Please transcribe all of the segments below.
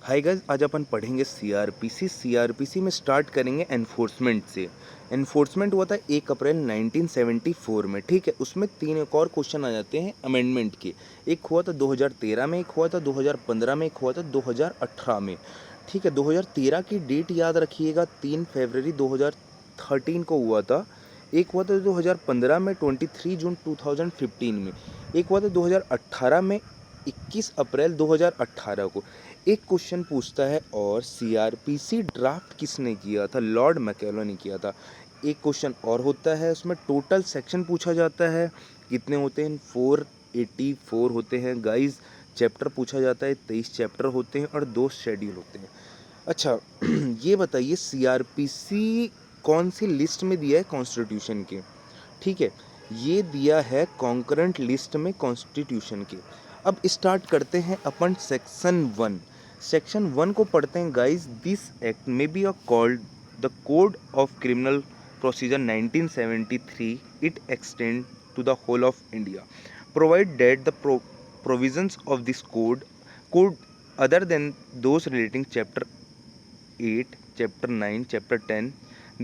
Hi guys, आज अपन पढ़ेंगे CrPC में स्टार्ट करेंगे एनफोर्समेंट से। एनफोर्समेंट हुआ था 1 अप्रैल 1974 में, ठीक है। उसमें 3 एक और क्वेश्चन आ जाते हैं अमेंडमेंट के। एक हुआ था 2013 में, एक हुआ था 2015 में, एक हुआ था 2018 में, ठीक है। 2013 की डेट याद रखिएगा, 3 फरवरी 2013 को हुआ था। एक हुआ था 2015 में 23 जून 2015 में, एक हुआ था 2018 में 21 अप्रैल 2018 को। एक क्वेश्चन पूछता है और सीआरपीसी ड्राफ्ट किसने किया था? लॉर्ड मैकेलो ने किया था। एक क्वेश्चन और होता है, उसमें टोटल सेक्शन पूछा जाता है, कितने होते हैं? 484 होते हैं गाइस। चैप्टर पूछा जाता है, 23 चैप्टर होते हैं और 2 शेड्यूल होते हैं। अच्छा ये बताइए सीआरपीसी कौन सी लिस्ट में दिया है कॉन्स्टिट्यूशन के? ठीक है, ये दिया है कॉन्करेंट लिस्ट में कॉन्स्टिट्यूशन के। अब स्टार्ट करते हैं अपन सेक्शन 1। सेक्शन 1 को पढ़ते हैं guys. This act may be called the code of criminal procedure 1973। It extend to the whole of India, provide that the provisions of this code other than those relating chapter 8, chapter 9, chapter 10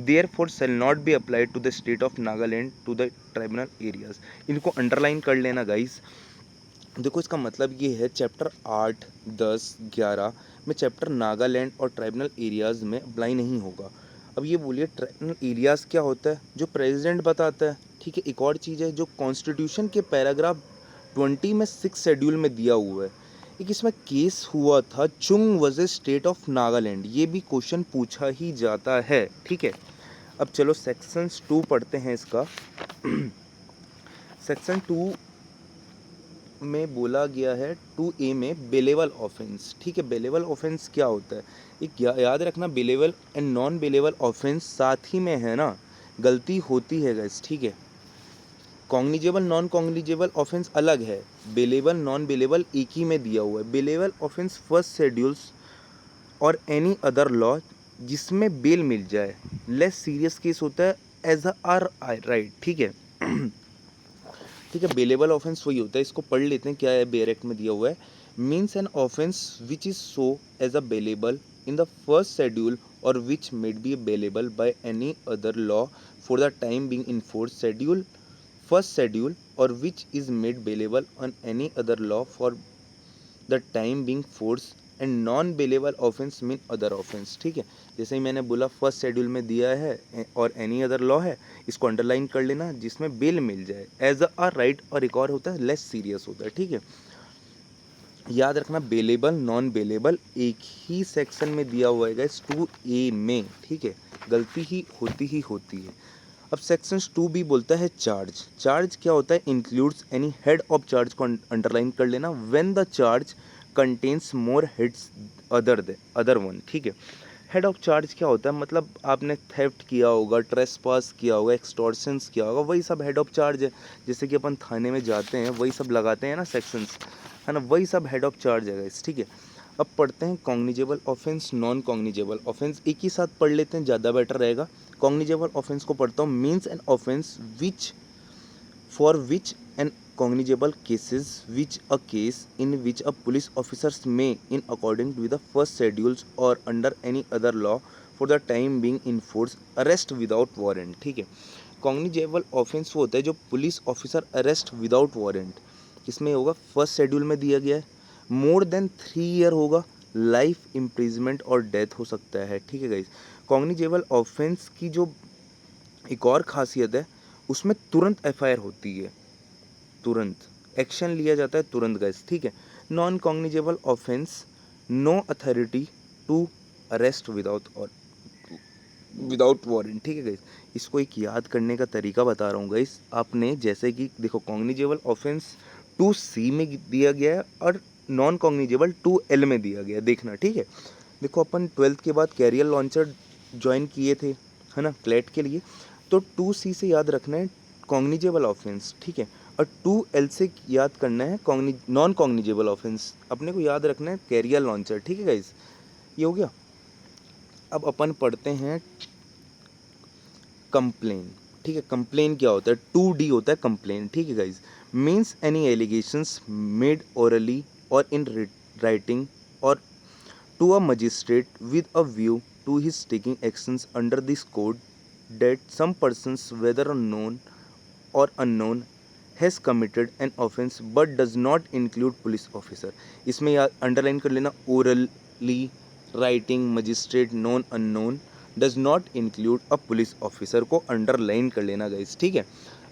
therefore shall not be applied to the state of Nagaland to the tribunal areas। इनको underline कर लेना guys. देखो इसका मतलब ये है, chapter 8, 10, 11 में chapter Nagaland और ट्राइबनल एरियाज़ में अप्लाई नहीं होगा। अब ये बोलिए ट्राइबनल एरियाज़ क्या होता है? जो प्रेसिडेंट बताता है, ठीक है। एक और चीज़ है, जो कॉन्स्टिट्यूशन के पैराग्राफ 20 में 6 शेड्यूल में दिया हुआ है। एक इसमें केस हुआ था चुंग वर्सेस स्टेट ऑफ नागालैंड, ये भी क्वेश्चन पूछा ही जाता है, ठीक है। अब चलो सेक्शंस 2 पढ़ते हैं इसका। सेक्शन 2 में बोला गया है 2A में बेलेबल ऑफेंस, ठीक है। बेलेबल ऑफेंस क्या होता है? एक याद रखना, bailable and non bailable offence साथ ही में है ना, गलती होती है गाइस, ठीक है। कॉग्निजेबल नॉन कॉग्निजेबल ऑफेंस अलग है, बेलेबल नॉन बेलेबल एक ही में दिया हुआ है। बेलेबल ऑफेंस फर्स्ट शेड्यूल्स और एनी अदर लॉ जिसमें बेल मिल जाए, लेस सीरियस केस होता है एज आर आई राइट, ठीक है। ठीक है, बेलेबल ऑफेंस वही होता है। इसको पढ़ लेते हैं, क्या है बेयर एक्ट में दिया हुआ है। Means an offence which is so as a bailable in the first schedule और which made be bailable by any other law for the time being in fourth schedule, first schedule, और which is made bailable on any other law for the time being force and non bailable offence mean other offence, ठीक है। जैसे ही मैंने बोला first schedule में दिया है और एनी अदर लॉ है, इसको अंडरलाइन कर लेना, जिसमें बेल मिल जाए एज अ राइट, और एक और होता है लेस सीरियस होता है, ठीक है। याद रखना बेलेबल नॉन बेलेबल एक ही सेक्शन में दिया हुआ है गाइस, 2A में, ठीक है। गलती ही होती है। अब सेक्शन 2B बोलता है चार्ज। चार्ज क्या होता है? Includes any head of charge को अंडरलाइन कर लेना, when the charge contains more heads other one, ठीक है। हेड ऑफ चार्ज क्या होता है? मतलब आपने थेफ्ट किया होगा, ट्रेसपास किया होगा, एक्सटॉर्शंस किया होगा, वही सब हेड ऑफ चार्ज है। जैसे कि अपन थाने में जाते हैं, वही सब लगाते हैं ना सेक्शंस, है ना, वही सब हेड ऑफ चार्ज है गाइस, ठीक है। अब पढ़ते हैं cognizable offence, non cognizable offence, एक ही साथ पढ़ लेते हैं, ज़्यादा बेटर रहेगा। कॉग्निजेबल ऑफेंस को पढ़ता हूँ। Means an offence which for which an cognizable cases which a case in which a police officers may in according with the first schedules or under any other law for the time being enforce arrest without warrant, ठीक है। Cognizable offence वो होता है जो police officer arrest without warrant, किसमें होगा? First schedule में दिया गया है। मोर देन 3 ईयर होगा, लाइफ इम्प्रिजमेंट और डेथ हो सकता है, ठीक है गाइस। कॉग्निजेबल ऑफेंस की जो एक और खासियत है, उसमें तुरंत एफआईआर होती है, तुरंत एक्शन लिया जाता है, तुरंत गाइस, ठीक है। Non cognizable offence, no authority to arrest without warrant, ठीक है गाइस। इसको एक याद करने का तरीका बता रहा हूँ गाइस। आपने जैसे कि देखो, कॉग्निजेबल ऑफेंस 2C में दिया गया है और नॉन कॉग्निजेबल 2L में दिया गया है, देखना, ठीक है। देखो अपन 12th के बाद कैरियर लॉन्चर ज्वाइन किए थे, है ना, क्लेट के लिए। तो 2C से याद रखना है कॉग्निजेबल ऑफेंस, ठीक है। और 2L से याद करना है नॉन कॉग्निजेबल ऑफेंस, अपने को याद रखना है कैरियर लॉन्चर, ठीक है गाइस। ये हो गया। अब अपन पढ़ते हैं कंप्लेन, ठीक है। कंप्लेन क्या होता है? 2D होता है कंप्लेन, ठीक है guys. Means any allegations made orally और इन राइटिंग और to a magistrate with a view to his taking actions under this code that some persons, whether known or unknown, has committed an offence but does not include police officer. इसमें यार underline कर लेना, orally writing magistrate known unknown does not include a police officer को underline कर लेना guys, ठीक है।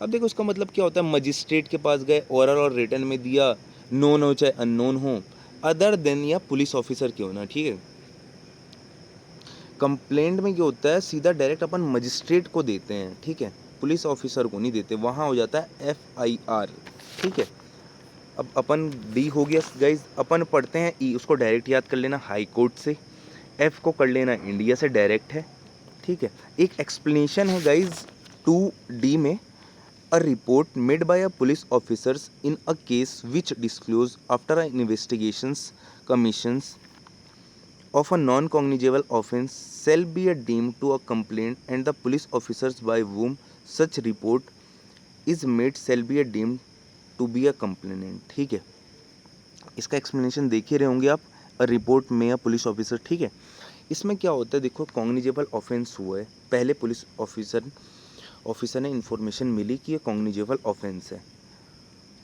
अब देखो इसका मतलब क्या होता है, मजिस्ट्रेट के पास गए, ओरल और रिटन में दिया, नोन हो चाहे अननोन हो, अदर देन या पुलिस ऑफिसर क्यों ना, ठीक है। कंप्लेंट में क्या होता है, सीधा डायरेक्ट अपन मजिस्ट्रेट को देते हैं, ठीक है, पुलिस ऑफिसर को नहीं देते, वहाँ हो जाता है FIR, ठीक है। अब अपन डी हो गया गाइज, अपन पढ़ते हैं ई, उसको डायरेक्ट याद कर लेना हाई कोर्ट से, एफ को कर लेना इंडिया से डायरेक्ट है, ठीक है। एक एक्सप्लेनेशन है गाइज 2D में, a report made by a police officers in a case which disclose after a investigations commissions of a non-cognizable offence shall be deemed to a complaint and the police officers by whom such report is made shall be deemed to be a complainant, ठीक है। इसका explanation देख ही रहे होंगे आप, a report में या police officer, ठीक है। इसमें क्या होता है, देखो कॉग्निजेबल ऑफेंस हुआ है, पहले पुलिस ऑफिसर ने इन्फॉर्मेशन मिली कि ये कॉग्निजेबल ऑफेंस है,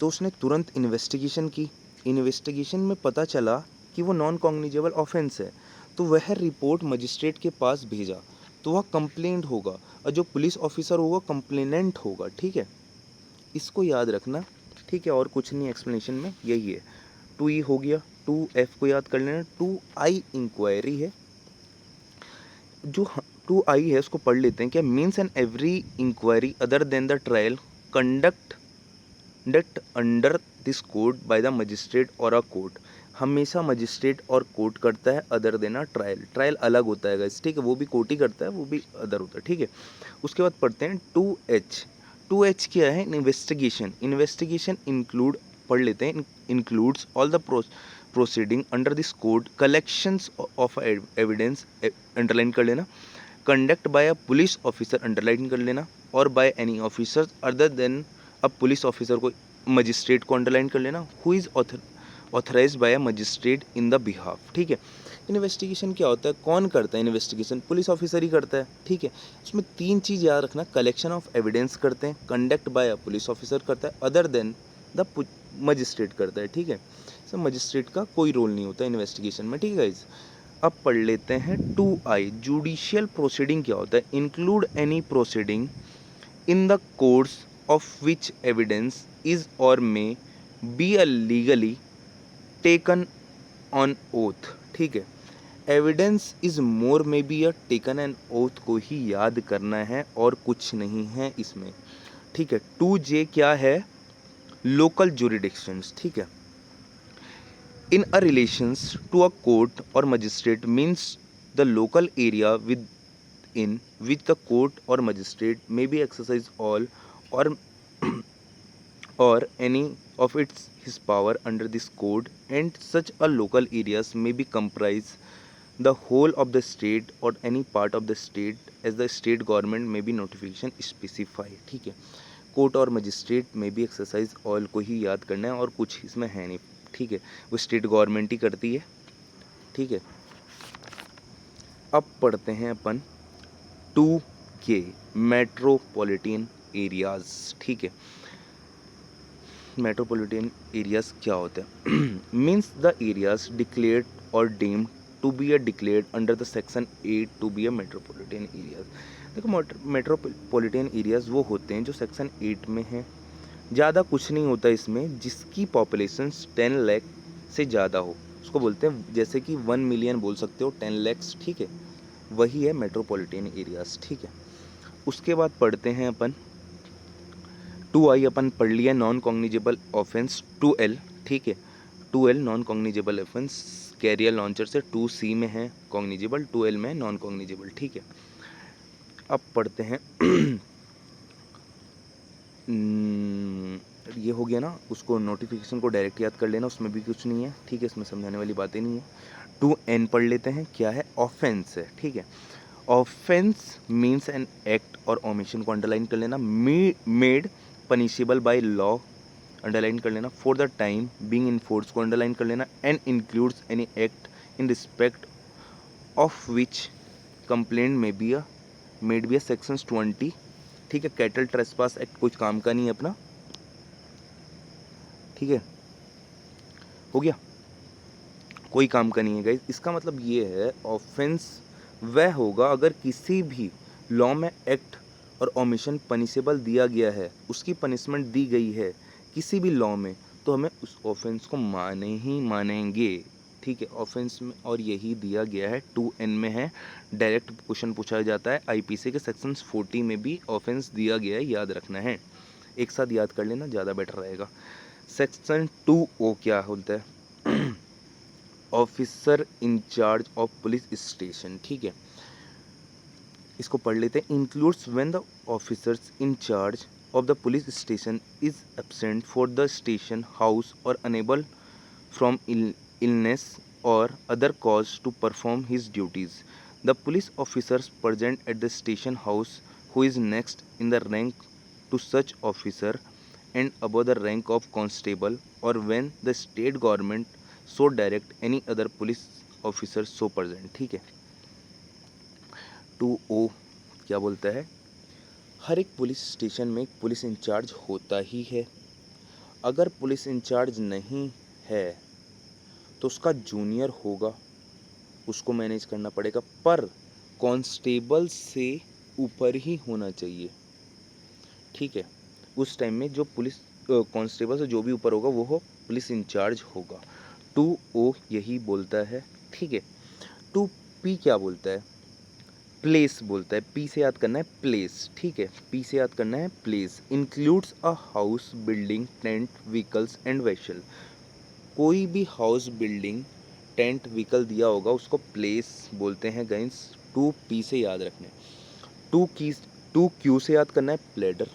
तो उसने तुरंत इन्वेस्टिगेशन की, इन्वेस्टिगेशन में पता चला कि वो नॉन कॉग्निजेबल ऑफेंस है, तो वह रिपोर्ट मजिस्ट्रेट के पास भेजा, तो वह कंप्लेंट होगा, और जो पुलिस ऑफिसर होगा कंप्लेनेंट होगा, ठीक है। इसको याद रखना, ठीक है, और कुछ नहीं एक्सप्लेनेशन में, यही है। 2E हो गया, 2F को याद कर लेना, 2I इंक्वायरी है, जो 2I है उसको पढ़ लेते हैं क्या, means an every inquiry other than the trial conduct under this code by the magistrate or a court, हमेशा मजिस्ट्रेट और कोर्ट करता है, अदर देना ट्रायल, ट्रायल अलग होता है गाइस, ठीक है, वो भी कोर्ट ही करता है, वो भी अदर होता है, ठीक है। उसके बाद पढ़ते हैं 2H, 2H क्या है, इन्वेस्टिगेशन, इन्वेस्टिगेशन इंक्लूड, पढ़ लेते हैं, includes all the proceeding under this code, collections of evidence, underline कर लेना, conduct by a police officer, underline कर लेना, or by any officer other than, अब पुलिस ऑफिसर को, मजिस्ट्रेट को अंडरलाइन कर लेना, who is authorise by a magistrate in the behalf, ठीक है। इन्वेस्टिगेशन क्या होता है, कौन करता है इन्वेस्टिगेशन, पुलिस ऑफिसर ही करता है, ठीक है। उसमें 3 चीज़ याद रखना, कलेक्शन ऑफ एविडेंस करते हैं, conduct by a police officer करता है, अदर देन द मजिस्ट्रेट करता है, ठीक है। सब मजिस्ट्रेट का कोई रोल नहीं होता इन्वेस्टिगेशन में, ठीक है गाइज। अब पढ़ लेते हैं 2I, जुडिशियल प्रोसीडिंग क्या होता है, include any proceeding in the course of which evidence is और may be a legally taken on oath, ठीक है। Evidence is more may be a taken an oath को ही याद करना है और कुछ नहीं है इसमें, ठीक है। 2J क्या है, लोकल जुरिडिक्शंस, ठीक है। In a relations to a court or magistrate means the local area within which the court or magistrate may be exercise all or or any of its his power under this code, and such a local areas may be comprise the whole of the state or any part of the state as the state government may be notification specify, ठीक है। Court और magistrate में भी exercise all को ही याद करना है और कुछ इसमें है नहीं, ठीक है, वो स्टेट गवर्नमेंट ही करती है, ठीक है। अब पढ़ते हैं अपन 2K, मेट्रोपॉलिटन एरियाज, ठीक है। मेट्रोपॉलिटन एरियाज क्या होता है, means the areas declared or deemed to be a declared under the section 8 to be a metropolitan areas. देखो मेट्रोपॉलिटन एरियाज वो होते हैं जो सेक्शन 8 में हैं, ज़्यादा कुछ नहीं होता इसमें, जिसकी पॉपुलेशन 10 लाख से ज़्यादा हो उसको बोलते हैं, जैसे कि 1 मिलियन बोल सकते हो, 10 लैक्स, ठीक है, वही है मेट्रोपॉलिटन एरियाज, ठीक है। उसके बाद पढ़ते हैं अपन 2I, अपन पढ़ लिया नॉन कॉग्निजेबल ऑफेंस, 2L, ठीक है, 2L non cognizable offence, career launcher से 2C में है कॉग्निजेबल, 2L में नॉन कॉग्निजेबल, ठीक है। अब पढ़ते हैं ये हो गया ना, उसको नोटिफिकेशन को डायरेक्ट याद कर लेना, उसमें भी कुछ नहीं है, ठीक है, इसमें समझाने वाली बातें नहीं है। 2N पढ़ लेते हैं, क्या है, ऑफेंस है, ठीक है। Offence means an act or omission को अंडरलाइन कर लेना, made punishable by law, underline कर लेना, for the time being in force को अंडरलाइन कर लेना, and includes any act in respect of which complaint made be sections 20, ठीक है। कैटल ट्रेसपास एक्ट कुछ काम का नहीं है अपना, ठीक है, हो गया, कोई काम का नहीं है गाइस। इसका मतलब ये है ऑफेंस वह होगा अगर किसी भी लॉ में एक्ट और ओमिशन पनिशेबल दिया गया है, उसकी पनिशमेंट दी गई है किसी भी लॉ में, तो हमें उस ऑफेंस को माने ही मानेंगे, ठीक है। ऑफेंस में और यही दिया गया है 2N में है, डायरेक्ट क्वेश्चन पूछा जाता है आईपीसी के सेक्शंस 40 में भी ऑफेंस दिया गया है, याद रखना है, एक साथ याद कर लेना ज़्यादा बेटर रहेगा। सेक्शन 2O क्या होता है? Officer in charge of police station, ठीक है, इसको पढ़ लेते हैं। Includes when the officers in charge of the police station is absent for the station house और unable from illness or other cause to perform his duties. The police officers present at the station house who is next in the rank to such officer and above the rank of constable, or when the state government so direct any other police officer so present, ठीक है। 2O क्या बोलता है? हर एक police station में एक police incharge होता ही है। अगर पुलिस इंचार्ज नहीं है तो उसका जूनियर होगा, उसको मैनेज करना पड़ेगा, पर कांस्टेबल से ऊपर ही होना चाहिए, ठीक है। उस टाइम में जो पुलिस कांस्टेबल से जो भी ऊपर होगा वो पुलिस इंचार्ज होगा। 2O यही बोलता है, ठीक है। 2P क्या बोलता है? प्लेस बोलता है। पी से याद करना है प्लेस, ठीक है, पी से याद करना है place. Includes a house, building, tent, vehicles and vessel. कोई भी हाउस, बिल्डिंग, टेंट, व्हीकल दिया होगा उसको प्लेस बोलते हैं गाइस। 2P से याद रखना है। 2Q से याद करना है प्लेडर,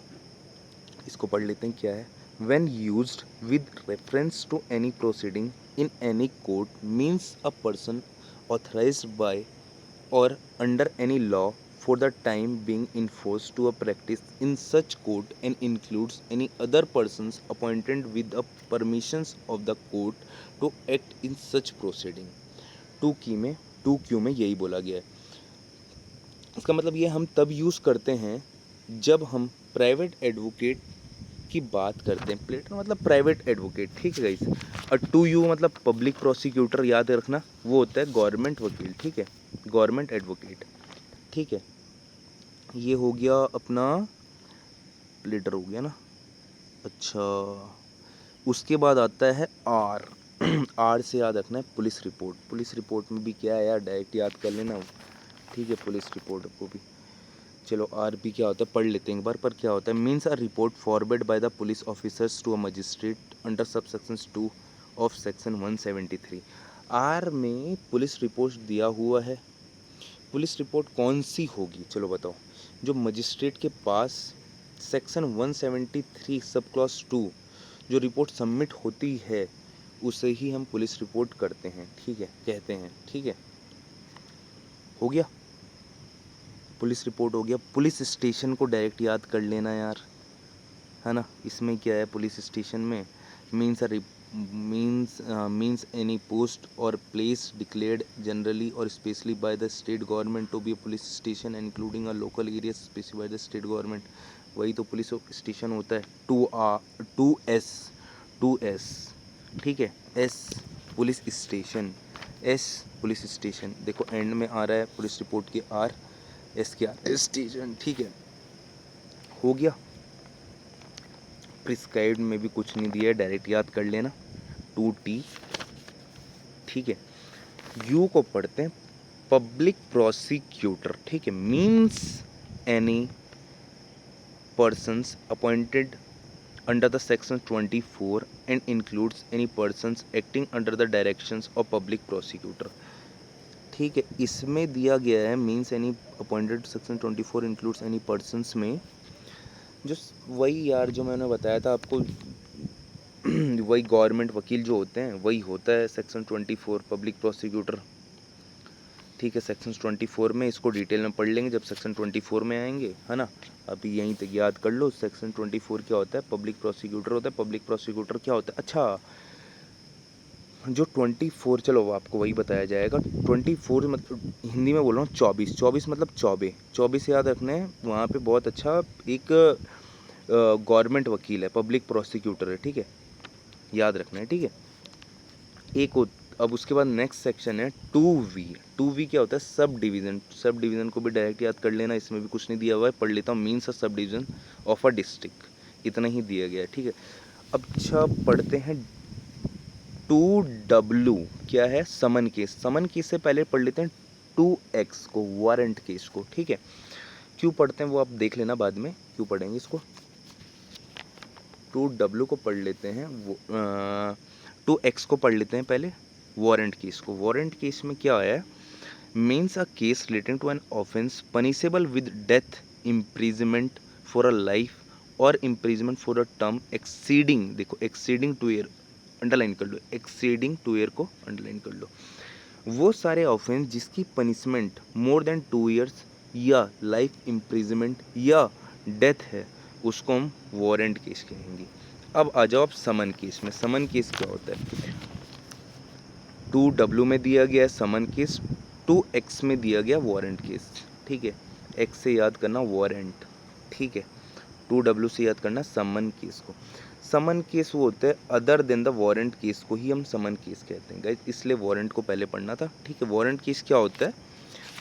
इसको पढ़ लेते हैं क्या है। When used with reference to any proceeding in any court means a person authorized by or under any law for the time being enforced to a practice in such court and includes any other persons appointed with the permissions of the court to act in such proceeding। 2Q में यही बोला गया है। इसका मतलब ये हम तब यूज़ करते हैं जब हम प्राइवेट एडवोकेट की बात करते हैं। प्लेटर मतलब प्राइवेट एडवोकेट, ठीक है गाइस। और 2U मतलब पब्लिक प्रोसिक्यूटर, याद रखना वो होता है गवर्नमेंट वकील, ठीक है, गवर्नमेंट एडवोकेट, ठीक है। ये हो गया अपना प्लेटर हो गया ना। अच्छा, उसके बाद आता है आर। आर से याद रखना है पुलिस रिपोर्ट। पुलिस रिपोर्ट में भी क्या है यार, डायरेक्ट याद कर लेना, ठीक है, पुलिस रिपोर्ट को भी। चलो आरपी क्या होता है पढ़ लेते हैं एक बार। पर क्या होता है? Means a report forward by the police officers to a magistrate under sub sections 2 of section 173। R में पुलिस रिपोर्ट दिया हुआ है। पुलिस रिपोर्ट कौन सी होगी चलो बताओ? जो मजिस्ट्रेट के पास सेक्शन 173 सब क्लॉज 2 जो रिपोर्ट सबमिट होती है उसे ही हम पुलिस रिपोर्ट करते हैं, ठीक है, कहते हैं, ठीक है, हो गया। पुलिस रिपोर्ट हो गया। पुलिस स्टेशन को डायरेक्ट याद कर लेना यार, है ना। इसमें क्या है पुलिस स्टेशन में? Means any post or place declared generally or specially by the state government to be a police station including a local area specified the state government. वही तो पुलिस स्टेशन होता है। 2S, ठीक है, S police station, S police station, देखो end में आ रहा है पुलिस रिपोर्ट के आर, एस के आर स्टेशन, ठीक है, हो गया। प्रिस्क्राइब्ड में भी कुछ नहीं दिया है, डायरेक्ट याद कर लेना 2T, ठीक है। यू को पढ़ते हैं पब्लिक प्रोसिक्यूटर, ठीक है, means any persons appointed under the section 24 and includes any persons acting under the directions of public prosecutor, ठीक है। इसमें दिया गया है means any appointed section 24 includes any persons में जो वही यार जो मैंने बताया था आपको वही गवर्नमेंट वकील जो होते हैं वही होता है सेक्शन 24 पब्लिक प्रोसिक्यूटर, ठीक है। सेक्शन 24 में इसको डिटेल में पढ़ लेंगे जब सेक्शन 24 में आएंगे, है ना। अभी यहीं तक याद कर लो सेक्शन 24 क्या होता है, पब्लिक प्रोसिक्यूटर होता है। पब्लिक प्रोसिक्यूटर क्या होता है? अच्छा, जो 24, चलो वो आपको वही बताया जाएगा। 24 मतलब हिंदी में बोल रहा हूँ 24, 24 मतलब चौबे, 24 याद रखना है। वहाँ पे बहुत अच्छा एक गवर्नमेंट वकील है, पब्लिक प्रोसिक्यूटर है, ठीक है, याद रखना है, ठीक है। अब उसके बाद नेक्स्ट सेक्शन है 2V। 2V क्या होता है? Sub division. सब डिवीज़न को भी डायरेक्ट याद कर लेना, इसमें भी कुछ नहीं दिया हुआ है, पढ़ लेता हूँ। Means a sub division of a district, इतना ही दिया गया है, ठीक है। अब अच्छा पढ़ते हैं 2W। क्या है? समन केस। समन केस से पहले पढ़ लेते हैं 2X को, वारंट केस को, ठीक है। क्यों पढ़ते हैं वो आप देख लेना बाद में, क्यों पढ़ेंगे इसको। 2W को पढ़ लेते हैं, वो 2X को पढ़ लेते हैं पहले, वारंट केस को। वारंट केस में क्या है? Means a case relating to an offence punishable with death, imprisonment for a life और imprisonment for a term exceeding, देखो एक्सीडिंग 2 ईयर, अंडरलाइन कर लो, एक्सीडिंग 2 ईयर को अंडरलाइन कर लो। वो सारे ऑफेंस जिसकी पनिशमेंट मोर देन 2 ईयर्स या लाइफ इम्प्रिजमेंट या डेथ है, उसको हम वारंट केस कहेंगे। अब आ जाओ आप समन केस में। समन केस क्या होता है? 2W में दिया गया है समन केस, 2X में दिया गया वारंट केस, ठीक है। X से याद करना वारंट, ठीक है। 2W से याद करना समन केस को। समन केस वो होता है other than the warrant case को ही हम समन केस कहते हैं गाइस, इसलिए वारंट को पहले पढ़ना था, ठीक है। वारंट केस क्या होता है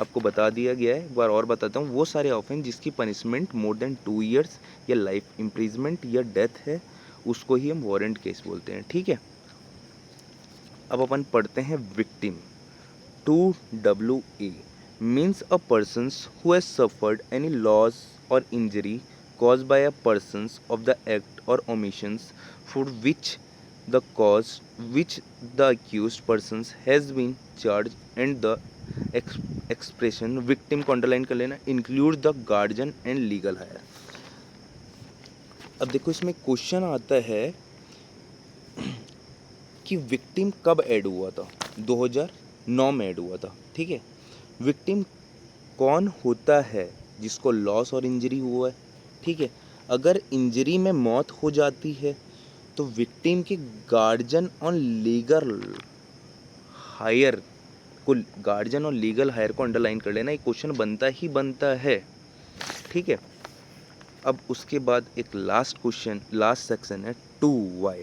आपको बता दिया गया है, एक बार और बताता हूँ। वो सारे ऑफेंस जिसकी पनिशमेंट मोर देन 2 ईयर्स या लाइफ इम्प्रिजमेंट या डेथ है, उसको ही हम वारंट केस बोलते हैं, ठीक है। अब अपन पढ़ते हैं victim. 2WA means a persons who has suffered any loss or injury caused by a persons of the act or omissions for which the accused persons has been charged, and the expression victim को underline कर लेना, include the guardian and legal hire। अब देखो इसमें question आता है कि victim कब ऐड हुआ था? 2009 में ऐड हुआ था, ठीक है। विक्टिम कौन होता है? जिसको लॉस और इंजरी हुआ है, ठीक है। अगर इंजरी में मौत हो जाती है तो विक्टिम के गार्जियन और लीगल हायर को, गार्जियन और लीगल हायर को अंडरलाइन कर लेना, ये क्वेश्चन बनता ही बनता है, ठीक है। अब उसके बाद एक लास्ट क्वेश्चन, लास्ट सेक्शन है 2Y।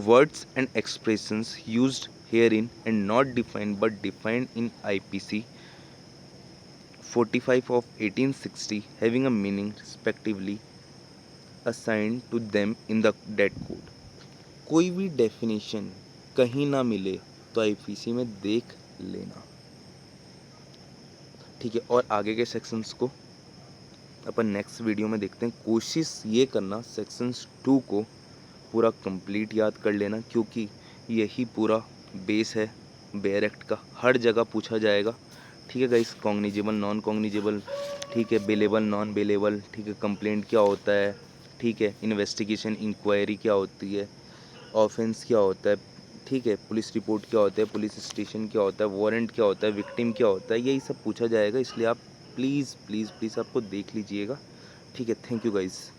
Words and expressions used herein and not defined but defined in IPC 45 of 1860 having a meaning respectively assigned to them in the dead code। कोई भी डेफिनेशन कहीं ना मिले तो आईपीसी में देख लेना, ठीक है। और आगे के सेक्शंस को अपन नेक्स्ट वीडियो में देखते हैं। कोशिश ये करना सेक्शंस 2 को पूरा कंप्लीट याद कर लेना, क्योंकि यही पूरा बेस है बेयर एक्ट का, हर जगह पूछा जाएगा, ठीक है गाइस। कॉग्निजेबल, नॉन कॉग्निजेबल, ठीक है, बेलेबल, नॉन बेलेबल, ठीक है, कंप्लेंट क्या होता है, ठीक है, इन्वेस्टिगेशन इंक्वायरी क्या होती है, ऑफेंस क्या होता है, ठीक है, पुलिस रिपोर्ट क्या होता है, पुलिस स्टेशन क्या होता है, वारंट क्या होता है, विक्टिम क्या होता है, यही सब पूछा जाएगा। इसलिए आप प्लीज़ प्लीज़ प्लीज़ आपको देख लीजिएगा, ठीक है। Thank you guys.